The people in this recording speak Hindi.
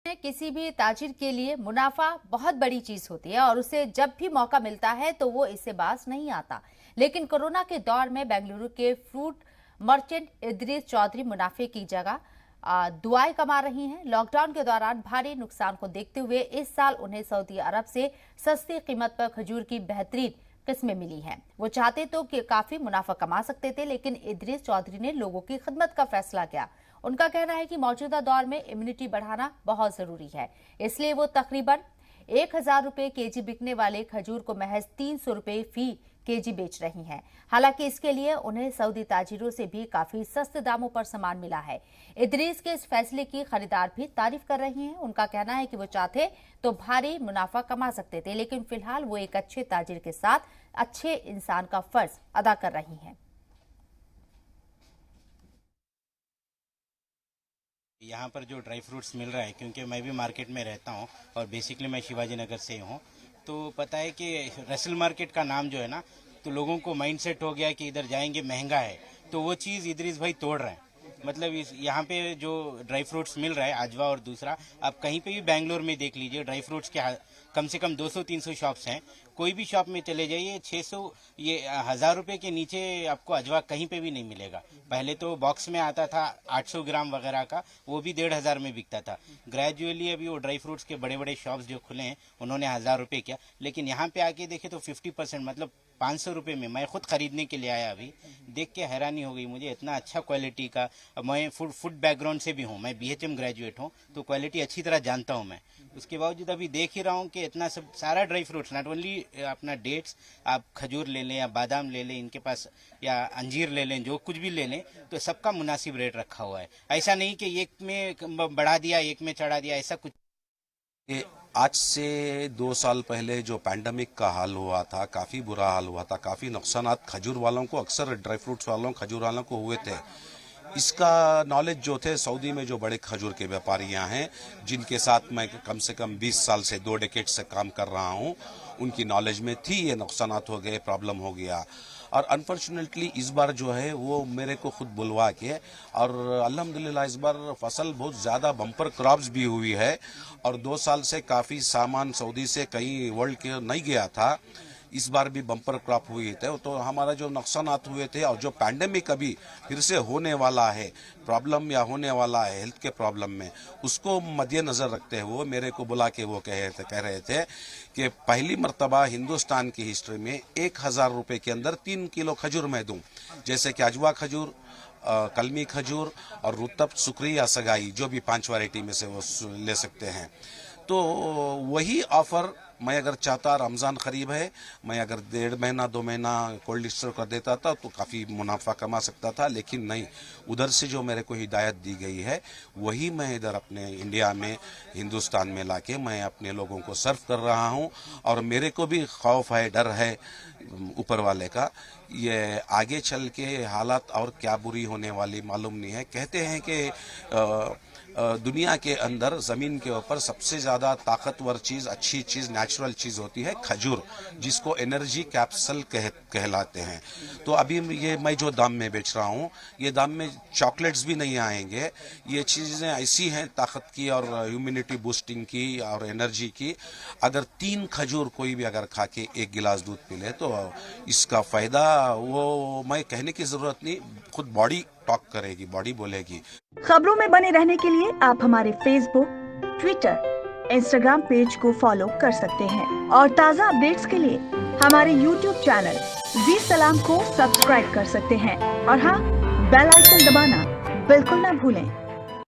किसी भी ताजिर के लिए मुनाफा बहुत बड़ी चीज होती है और उसे जब भी मौका मिलता है तो वो इससे बाज नहीं आता। लेकिन कोरोना के दौर में बेंगलुरु के फ्रूट मर्चेंट इद्रीस चौधरी मुनाफे की जगह दुआएं कमा रही हैं। लॉकडाउन के दौरान भारी नुकसान को देखते हुए इस साल उन्हें सऊदी अरब से सस्ती कीमत पर खजूर की बेहतरीन किस्में मिली हैं। वो चाहते तो कि काफी मुनाफा कमा सकते थे, लेकिन इद्रीस चौधरी ने लोगों की खिदमत का फैसला किया। उनका कहना है कि मौजूदा दौर में इम्यूनिटी बढ़ाना बहुत जरूरी है, इसलिए वो तकरीबन 1000 रुपए केजी बिकने वाले खजूर को महज 300 रुपए फी केजी बेच रही हैं। हालांकि इसके लिए उन्हें सऊदी ताजिरों से भी काफी सस्ते दामों पर सामान मिला है। इद्रीस के इस फैसले की खरीदार भी तारीफ कर रही हैं। उनका कहना है कि वो चाहते तो भारी मुनाफा कमा सकते थे, लेकिन फिलहाल वो एक अच्छे ताजिर के साथ अच्छे इंसान का फर्ज अदा कर रही हैं। यहाँ पर जो ड्राई फ्रूट्स मिल रहा है, क्योंकि मैं भी मार्केट में रहता हूँ और बेसिकली मैं शिवाजी नगर से हूँ, तो पता है कि रसल मार्केट का नाम जो है ना, तो लोगों को माइंडसेट हो गया कि इधर जाएंगे महंगा है, तो वो चीज़ इद्रीस भाई तोड़ रहे हैं। मतलब यहाँ पे जो ड्राई फ्रूट्स मिल रहा है अजवा और दूसरा, आप कहीं पे भी बेंगलोर में देख लीजिए, ड्राई फ्रूट्स के कम से कम 200-300 शॉप्स हैं। कोई भी शॉप में चले जाइए, 600 ये 1000 रुपये के नीचे आपको अजवा कहीं पे भी नहीं मिलेगा। पहले तो बॉक्स में आता था 800 ग्राम वगैरह का, वो भी 1500 में बिकता था। ग्रेजुअली अभी वो ड्राई फ्रूट्स के बड़े बड़े शॉप्स जो खुले हैं उन्होंने 1000 रुपये किया, लेकिन यहाँ पे आके देखे तो 50% मतलब 500 रुपये में। मैं खुद खरीदने के लिए आया, अभी देख के हैरानी हो गई मुझे, इतना अच्छा क्वालिटी का। मैं फूड बैकग्राउंड से भी हूँ, मैं BHM ग्रेजुएट हूँ, तो क्वालिटी अच्छी तरह जानता हूँ मैं। उसके बावजूद अभी देख ही रहा हूँ कि इतना सब सारा ड्राई फ्रूट्स, नॉट ओनली अपना डेट्स, आप खजूर ले लें या बादाम ले लें इनके पास, या अंजीर ले लें, जो कुछ भी ले लें, तो सबका मुनासिब रेट रखा हुआ है। ऐसा नहीं कि एक में बढ़ा दिया एक में चढ़ा दिया, ऐसा कुछ। आज से 2 साल पहले जो पैंडमिक का हाल हुआ था, काफ़ी बुरा हाल हुआ था, काफ़ी नुकसानात खजूर वालों को, अक्सर ड्राई फ्रूट्स वालों, खजूर वालों को हुए थे। इसका नॉलेज जो थे सऊदी में जो बड़े खजूर के व्यापारियां हैं, जिनके साथ मैं कम से कम 20 साल से 2 डेकेड से काम कर रहा हूं, उनकी नॉलेज में थी ये नुकसानात हो गए, प्रॉब्लम हो गया। और अनफॉर्चुनेटली इस बार जो है वो मेरे को खुद बुलवा के, और अल्हम्दुलिल्लाह इस बार फसल बहुत ज़्यादा बम्पर क्रॉप्स भी हुई है, और 2 साल से काफ़ी सामान सऊदी से कहीं वर्ल्ड के नहीं गया था, इस बार भी बम्पर क्रॉप हुई थे। तो हमारा जो नुकसानात हुए थे और जो पैंडेमिक अभी फिर से होने वाला है, प्रॉब्लम या होने वाला है हेल्थ के प्रॉब्लम में, उसको मद्देनजर रखते हुए मेरे को बुला के वो कह रहे थे कि पहली मर्तबा हिंदुस्तान की हिस्ट्री में 1000 रुपये के अंदर 3 किलो खजूर मैं दूँ, जैसे कि अजवा खजूर, कलमी खजूर और रुतब, सुकरी या सगाई, जो भी 5 वैरायटी में से वो ले सकते हैं। तो वही ऑफर मैं अगर चाहता, रमज़ान करीब है, मैं अगर 1.5 महीना 2 महीना कोल्ड स्टोर कर देता था तो काफ़ी मुनाफा कमा सकता था, लेकिन नहीं, उधर से जो मेरे को हिदायत दी गई है वही मैं इधर अपने इंडिया में, हिंदुस्तान में लाके मैं अपने लोगों को सर्व कर रहा हूँ। और मेरे को भी खौफ है, डर है ऊपर वाले का, ये आगे चल के हालात और क्या बुरी होने वाली मालूम नहीं है। कहते हैं कि दुनिया के अंदर ज़मीन के ऊपर सबसे ज़्यादा ताकतवर चीज़, अच्छी चीज़, नेचुरल चीज़ होती है खजूर, जिसको एनर्जी कैप्सूल कहलाते हैं। तो अभी ये मैं जो दाम में बेच रहा हूँ, ये दाम में चॉकलेट्स भी नहीं आएंगे। ये चीज़ें ऐसी हैं ताकत की और इम्यूनिटी बूस्टिंग की और एनर्जी की। अगर 3 खजूर कोई भी अगर खा के 1 गिलास दूध पी ले तो इसका फ़ायदा, वो मैं कहने की ज़रूरत नहीं, खुद बॉडी टॉक करेगी, बॉडी बोलेगी। खबरों में बने रहने के लिए आप हमारे फेसबुक, ट्विटर, इंस्टाग्राम पेज को फॉलो कर सकते हैं और ताज़ा अपडेट्स के लिए हमारे YouTube चैनल जी सलाम को सब्सक्राइब कर सकते हैं। और हाँ, बेल आइकन दबाना बिल्कुल ना भूलें।